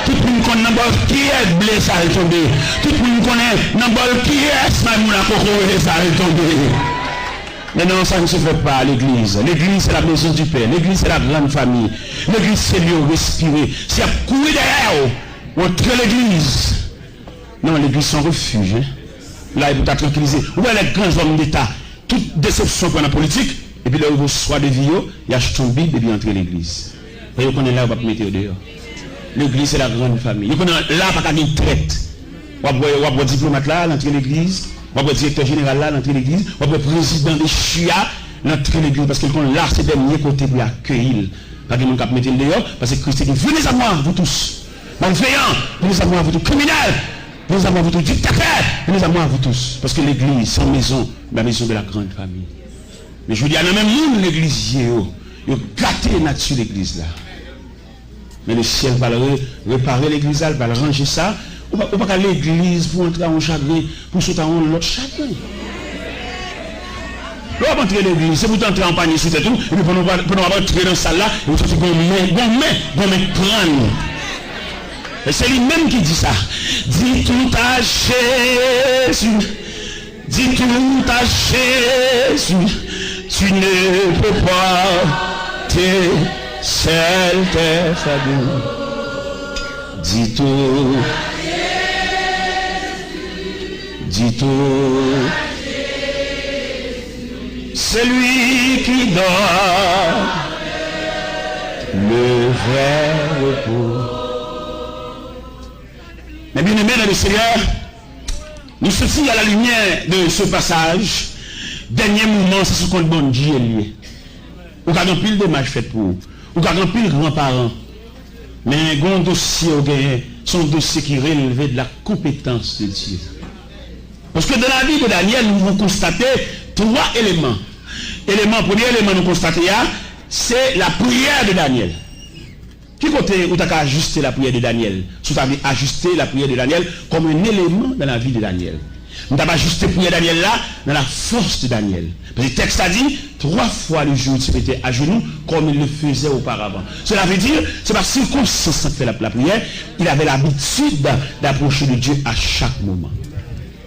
Speaker 4: Tout le monde connaît Nambol qui est blessé tombé. Tout le monde connaît Nambol qui est Mamouna Koko ça tombé. Mais non, ça ne se fait pas à l'église. L'église c'est la maison du Père. L'église c'est la grande famille. L'église c'est lieu respirer. Si à courir derrière, entre l'église. Non, l'église c'est un refuge. Hein? Là, il faut tranquilliser. Où est les grands hommes d'État? Toute déception pour la politique. Et puis là, il reçoit des vidéos, il achète une Bible et puis entre l'église. Et vous connaissez là, on va mettre dehors. L'église, c'est la grande famille. Vous connaissez là, pas qu'à une traite. On va voir diplomate là, l'entrée de l'église. On va voir directeur général là, l'entrée de l'église. On va voir président des chia, l'entrée de l'église. Parce que là, c'est le dernier côté pour accueillir. Pas que nous cap mettre dehors. Parce que Christ dit, venez à moi, vous tous. Malveillants, venez à moi, vous tous. Criminels, venez à moi, vous tous. Dictateurs, venez à moi, vous tous. Parce que l'église, c'est la maison de la grande famille. Mais je vous dis, à la même monde, l'église, il a gâté la nature de l'église là. Mais le ciel va réparer l'église là, il va ranger ça. On ne va pas aller à l'église pour entrer en chagrin, pour sauter en l'autre chagrin. On va entrer à l'église, c'est pour entrer en panier sur tout, et puis pour nous entrer dans la salle là, et vous sortez bon main, prendre. Et c'est lui-même qui dit ça. Dis tout à Jésus. Dis tout à Jésus. Tu ne peux pas te seul te faire. Dis tout. Dis tout. C'est lui qui donne le vrai repos. Mais bien aimé dans le Seigneur, nous sommes à la lumière de ce passage. Dernier moment, c'est ce qu'on bon Dieu est lié. Ou quand on pile de matchs fait pour vous. Ou quand on pile grands-parents. Mais un dossier au gain, son dossier qui relevait de la compétence de Dieu. Parce que dans la vie de Daniel, nous avons constaté 3 éléments. Premier élément nous constater, c'est la prière de Daniel. Qui côté où tu as ajusté la prière de Daniel? Si tu as ajusté la prière de Daniel comme un élément dans la vie de Daniel. Nous avons ajusté la prière de Daniel là dans la force de Daniel. Parce que le texte a dit 3 fois le jour il se mettait à genoux comme il le faisait auparavant. Cela veut dire, c'est par circonstance qu'il fait la prière, il avait l'habitude d'approcher de Dieu à chaque moment.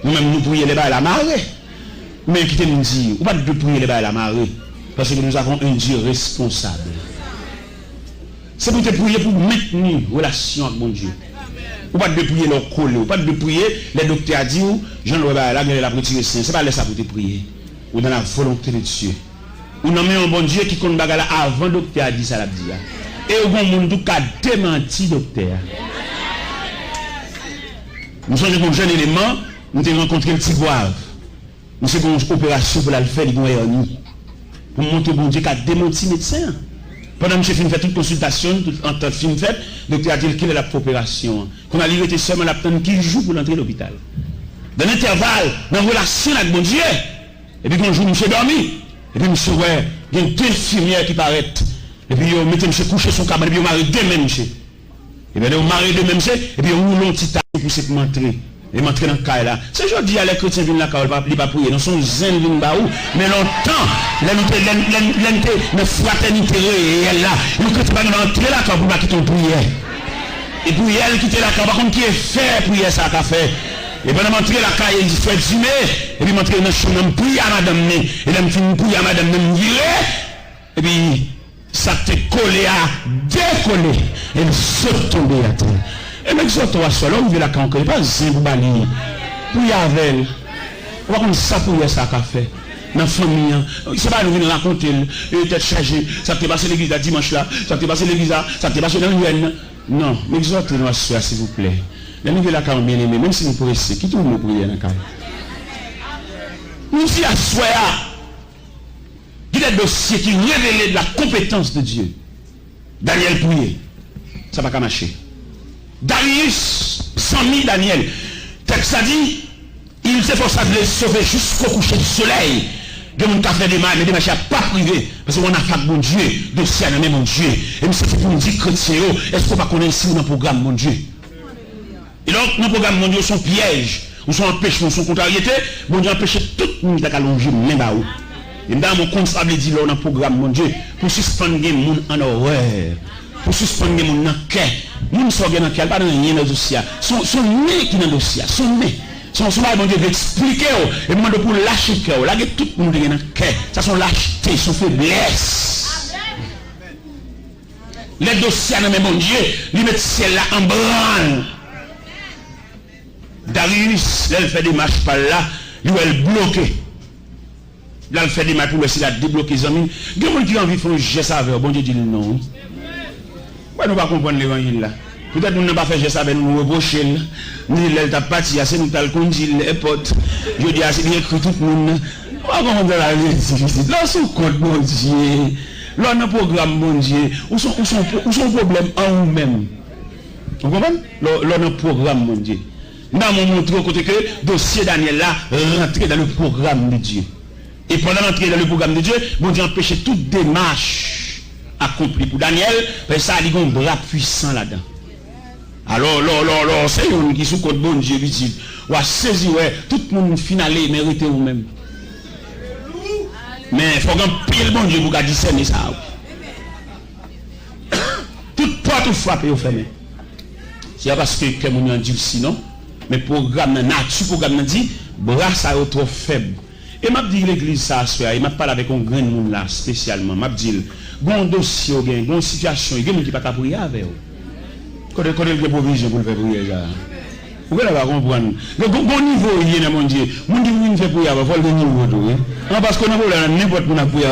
Speaker 4: Nous-mêmes nous prions les bas à la marée. Mais qui nous dit, ou pas de prier les bas à la marée. Parce que nous avons un Dieu responsable. C'est pour te prier pour maintenir relation avec mon Dieu. Ou pas de prier leur coller, ou pas de prier, les docteurs disent, Jean-Louis là, la retiré saint. C'est pas là ça pour te prier. Ou dans la volonté de Dieu. Ou nommez un bon Dieu qui compte bagala avant le docteur a dit ça la dit. Et au bon monde qui a démenti docteur. Nous sommes un jeune élément, nous avons rencontré le petit Boave. Nous avons une opération pour la faire, nous avons pour montrer bon Dieu qui a démenti le médecin. Pendant que je fait toute consultation, en temps de film fait, le docteur a dit qu'il est la opération. Qu'on a été seulement la peine qu'il joue pour l'entrer à l'hôpital. Dans l'intervalle, dans la relation avec mon Dieu, et puis quand jour, monsieur dormi, et puis monsieur, ouais, il y a 2 infirmières qui paraissent, et puis on met monsieur coucher son cabane, et puis on marie 2 mêmes, monsieur. Et bien on marie 2 mêmes, et puis on roule un petit tas pour se montrer. Et m'entrer dans le cas là. C'est aujourd'hui les chrétiens viennent là quand ils pas prier. Nous sommes zen viennent là où. Mais longtemps, la fraternité réelle là. Nous chrétiens pas nous entrer là quand vous pas quitter une prière. Et puis elle quitter là quand par contre qui est fait prière ça qu'a fait. Et pendant m'entrer là quand il fait dîner et puis m'entrer dans le chemin prier à madame né et là me fin prier à madame me virer et puis ça te collé à décoller et me saute tomber à terre. Et même si on va seul, on vit la canque, il n'y a pas de bali. Pour y avoir, on va comme ça pour y ça qu'a fait. Dans la famille, c'est pas nous venir raconter, il est chargé, ça t'est passé l'église la dimanche là, ça t'est passé l'église là, ça t'est passé dans l'UN. Non, mais exhortez-nous à soi, s'il vous plaît. Les nouvelles la canque bien aimé, même si nous pressons, qui tout le monde prier dans la canque. Nous y à soi, il y a des dossiers qui révèlent de la compétence de Dieu. Daniel prier, ça va pas marcher. Darius, sans mis Daniel, texte a dit, il s'efforça de les sauver jusqu'au coucher du soleil. De mon café des mains, mais des machins pas privés, parce qu'on a fait mon Dieu, dossier à mon Dieu. Et je sais pour nous dire chrétien, est-ce qu'on va connaître ici dans le programme mon Dieu? Et donc, nos programmes mon Dieu sont pièges, ou sont empêchements, sont contrariétés, mon Dieu empêche tout le monde à allonger même là haut. Et dans mon compte, ça veut dire dans le programme mon Dieu, pour suspendre les gens en horreur. Pour suspendre les gens dans le cœur. Nous ne sommes pas dans le cœur, pas dans le dossier. Son nez qui est dans le dossier. Son nez. Son bon Dieu veut expliquer. Et demande pour lâcher le cœur. Là, tout le monde est dans le cœur. Ça sont lâcheté, son faiblesse. Les dossiers dans mon Dieu, ils mettent ciel là en branle. Darius, là, il fait des marches par là, il va le bloquer. Là, il fait des marches pour essayer de débloquer les amis. Il y a des gens qui ont envie de faire un geste avec bon Dieu dit non. Nous ne pouvons pas comprendre l'évangile là. Peut-être nous n'avons pas fait geste avec nous reprocher. Nous n'avons pas parti, c'est nous qui conduit les potes. Je dis, c'est bien écrit tout le monde. On va comprendre la vérité. Là, c'est compte mon Dieu. Là, on a un programme mon Dieu. Où sont problèmes en nous-mêmes? Vous comprenez? Là, on a un programme mon Dieu. Nous avons montré au côté que le dossier Daniel là rentrer dans le programme de Dieu. Et pendant l'entrée dans le programme de Dieu, mon Dieu empêchait toute démarche accompli pour Daniel, parce que ça a un bras puissant là-dedans. Alors, c'est un qui sous contre bon Dieu, lui dit, ou à saisir, ouais, tout le monde finalé, mérité vous-même. Mais il faut qu'un pile bon Dieu pour discerner ça. Toute porte ou frappe et fermée. C'est parce que mon Dieu sinon, mais programme nature, programme dit, bras ça est trop faible. Et m'a dit l'église ça, il m'a parlé avec un grand monde là, spécialement, m'a dit, bon dossier, bon situation, il y a des gens qui ne peuvent pas prier avec vous. Quand il y a des provisions pour le faire prier, vous pouvez pas comprendre. Bon niveau, il y a mon Dieu. Mon Dieu, il fait prier avec vous, il faut le niveau. Parce qu'on a n'importe quoi pour prier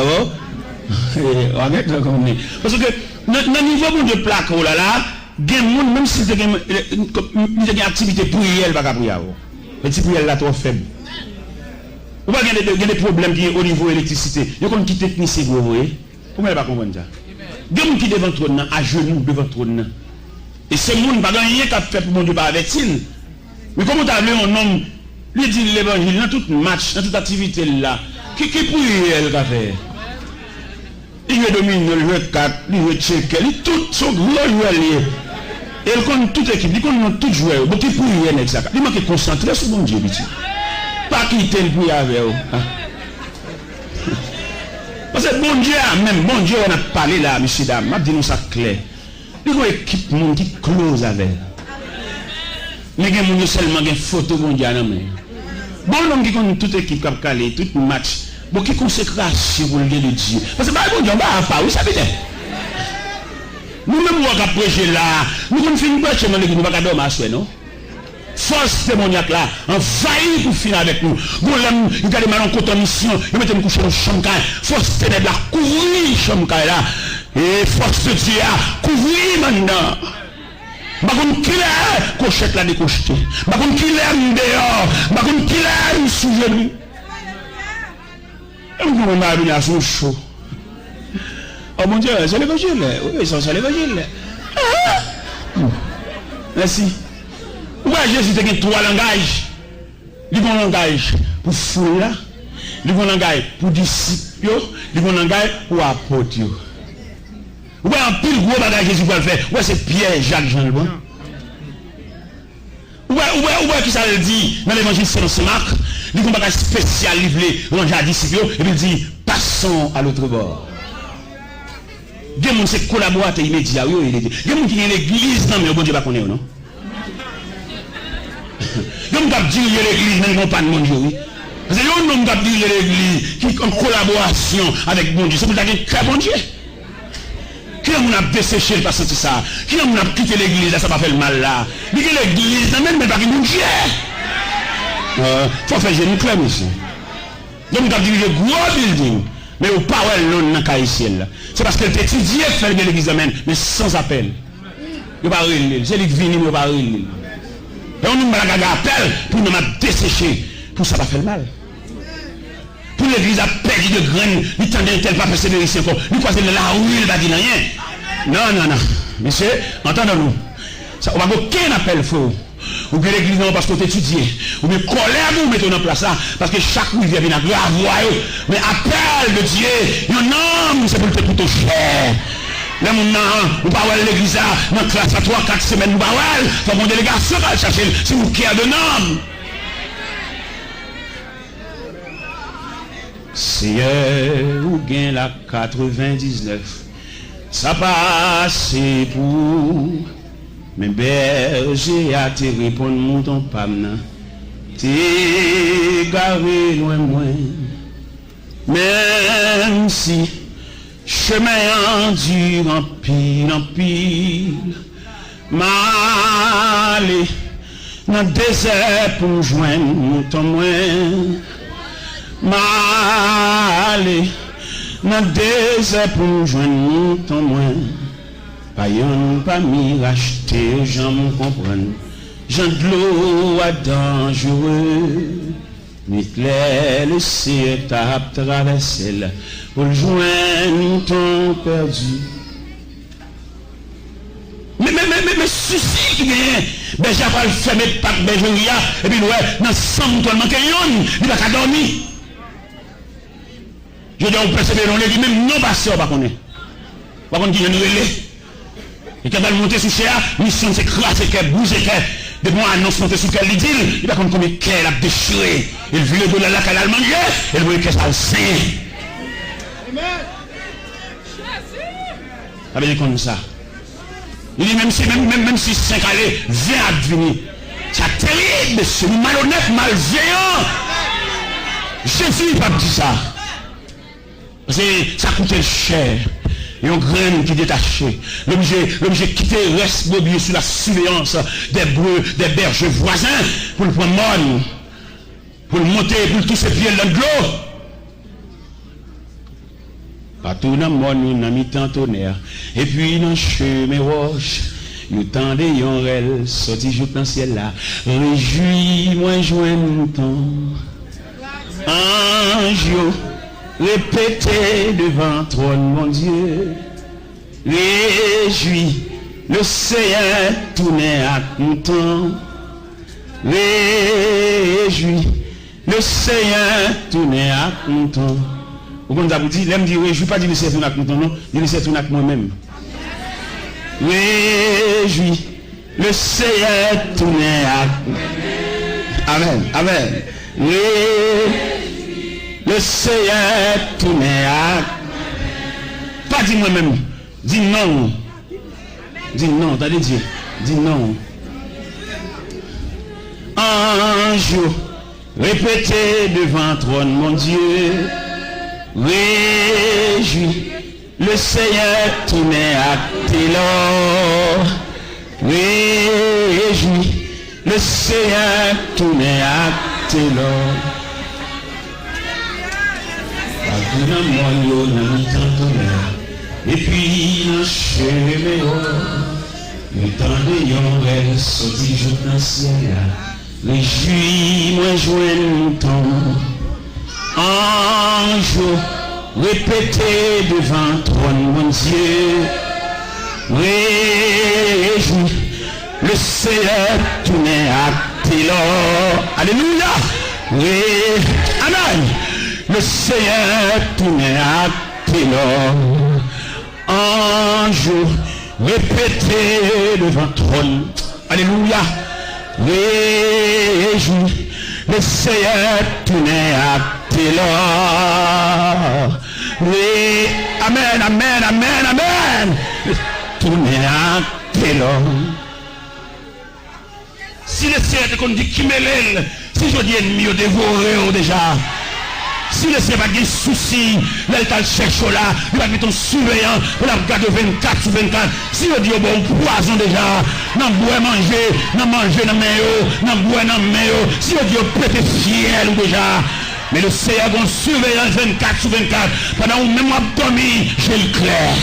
Speaker 4: avec vous. Parce que, dans le niveau de plaque, là, Gen moun même si il y a une activité prière, il va pas prier. Petit prière là trop faible. Ou pas il y a des problèmes qui au niveau électricité. Il y a comme qui technicien vous voyez. Comment elle va comprendre ça? Gen moun qui devant trône à genoux devant trône. Et ce monde pas rien qu'a fait pour mon Dieu pas avertir. Mais comment tu as vu un homme lui dit l'évangile dans tout match, dans toute activité là. Qui prière qu'a fait? Il veut dominer le jeu 4, il veut checker, il tout son gros joueur lié. Et il connaît toute équipe, il connaît tout joueur. Donc il prier avec ça. Il manque concentrer sur mon Dieu petit. Pas quitter le prier avec eux. Parce que bon Dieu même, bon Dieu on a parlé là, monsieur dame, m'a dit nous ça clair. Il y a une équipe monde qui close avec. Mais il y a seulement une photo bon Dieu non mais. Bon homme qui connaît toute équipe qui a calé, tout match. Bon qui consécration pour le Dieu de Dieu. Parce que bon Dieu on va pas, oui ça veut dire. Nous-mêmes, on va prêcher là. Nous avons fini de prêcher, mais nous ne pouvons pas dormir à soi, non? Force démoniaque là, envahit pour finir avec nous. Bon, là, il y a des malins contre mission, il mettent nous coucher dans le champ. Force ténèbres là, couvrir le champ là. Et force de Dieu là, couvrir maintenant. Par contre, qui est cochette là décocheté. Par contre, qui est dehors. Par contre, qui est sous genou. Et nous avons venir à son chaud. Oh mon Dieu, c'est l'évangile. Oui, c'est l'évangile. Merci. Ouais, Jésus a trois langages. Il y a un langage pour foule, il y a un langage pour disciples, il y a un langage pour apôtres. Ouais, un pile gros bagage Jésus va le faire. Ouais, c'est Pierre, Jacques, Jean le Bon. Ouais, qui ça le dit dans l'évangile selon Marc. Il y a un bagage spécial livré, ranger à disciples, et puis il dit passons à l'autre bord. Il y a des gens qui collaborent immédiatement. Il y a des gens qui sont dans l'église, non, mais bon Dieu ne connaît pas, non? Il y a des gens qui disent l'église, mais ils n'ont pas de mon Dieu, oui. Parce que il y a des gens qui disent l'église, qui sont en collaboration avec bon Dieu. C'est pour ça qu'il y a très bon Dieu. Qui a desséché le passé de ça? Qui a quitté l'église, ça va faire le mal là? Il y a l'église, mais pas que mon Dieu. Il faut faire génie clair, monsieur. Donc, il y a des gros buildings. Mais au pas l'on n'a qu'à ici. C'est parce qu'elle étudié faire de l'église mais sans appel. Il n'y a pas de c'est lui qui vient, il n'y a pas de et on nous a appel pour nous dessécher. Pour ça va faire mal. Pour l'église a perdu de graines, il tendait tel pas persévérer ici encore. Nous croisons là où il va dire rien. Non. Monsieur, entendons-nous. On va aucun appel faux. Ou bien l'église non parce qu'on t'étudie. Ou bien colère vous mettez en place là. Parce que chaque rivière vient à grave. Mais appel de Dieu, non, c'est pour te coûter cher. Là, on va voir l'église là, dans la classe à 3-4 semaines, nous va voir. Il faut mon délégation va chercher si vous qui a de nom. Seigneur, ou gain la 99. Ça passe pour. Mais berger a te répondre mon pamna. T'es garé loin moins. Même si chemin endure en pile. M'aller dans le désert pour joindre mon temps moins. M'aller dans le désert pour joindre mon temps moins. Payon pas m'y racheter, j'en me comprends. J'en de l'eau à dangereux. Ni clair le ciel t'a traversé là. Pour le joindre ton perdu. Mais ceci qui vient. Ben j'ai pas le fermer pas de Benjoria. Et puis ouais, dans 100 toi manque yon, il va pas dormir. Je dis on persévérer on les dit même non passé on va connaître. Pas qu'on dit nous relais. Et quand elle monte sous cher, mission c'est craser qu'elle bouge qu'elle. De moi annonce monter sous quelle il va comme combien qu'elle a déchiré. Il vit le dollar là qu'elle a mangé, elle voit que ça le sait. Amen. Ça veut dire comme ça. Il dit même si 5 allées vient à devenir. C'est terrible, c'est malhonnête, malveillant. Jésus n'a pas dit ça. Parce que ça coûte cher. Et on graine qui détaché. L'objet quitté reste mobilier sous la surveillance des breux, des bergers voisins pour le prendre mort, pour le monter, pour tous ses pieds dans le l'eau. Partout dans le monde, nous avons mis tant tonnerre. Et puis dans le chemin roche, nous tendez yon rel, sorti jour dans le ciel là. Réjouis-moi, joins-nous. Ange, répétez devant trône, mon Dieu. Réjouis, le Seigneur tourné à content. Réjouis, le Seigneur tourné à content. Vous comprenez, vous dites, l'aime dire réjouis, pas dire le Seigneur tourné à content, non, dire le Seigneur tourné à moi-même. Réjouis, le Seigneur tourné à content. Amen, amen. Le Seigneur tourné à. Pas dis moi-même. Dis non. Dis non, t'as dit Dieu. Dis non. Ange, répétez devant trône, mon Dieu. Réjouis, le Seigneur tourné à Télor. Réjouis, le Seigneur tourné à Télor. Et puis nous chemin, nous tendons elle sorti jour dans le ciel. Réjouis-moi, joins-nous. Ange, répétez devant trône, mon Dieu. Réjouis, le Seigneur tourné à Télor. Alléluia. Amen. Le Seigneur tourné à Télor. Ange, répétez devant trône. Alléluia. Réjouis, le Seigneur tourné à Télor. Amen, amen, amen, amen. Tourné à Télor. Si le Seigneur te dit qui mêle, si je dis ennemi, dévoré déjà. Si le Seigneur n'a pas de soucis, là, il cherche là, il va mettre ton surveillant, il va regarder 24 sur 24. Si il dit, bon, poison déjà, non, boire manger, non, manger, non, non, boire, non, si il dit, pété fiel déjà. Mais le Seigneur a un surveillant 24 sur 24. Pendant où même dormi, j'ai le clair.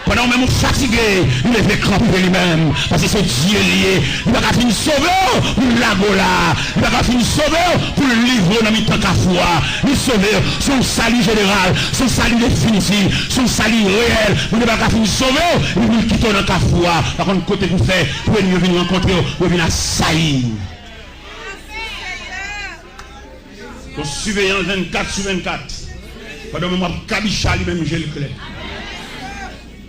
Speaker 4: Pendant où même fatigué, il est fait cramper lui-même. Parce que c'est Dieu lié. Il va finir sauveur pour l'ago là. Il va finir sauveur pour le livre dans le temps qu'à foi. Il sauveur, son salut général, son salut définitif, son salut réel. Il va finir sauveur, il va quitter dans qu'à foi. Par contre, côté vous fait, vous venir rencontrer, vous venir à saillir. Surveillant 24 sur 24. Pendant que moi, Kabicha lui-même, j'ai le clair.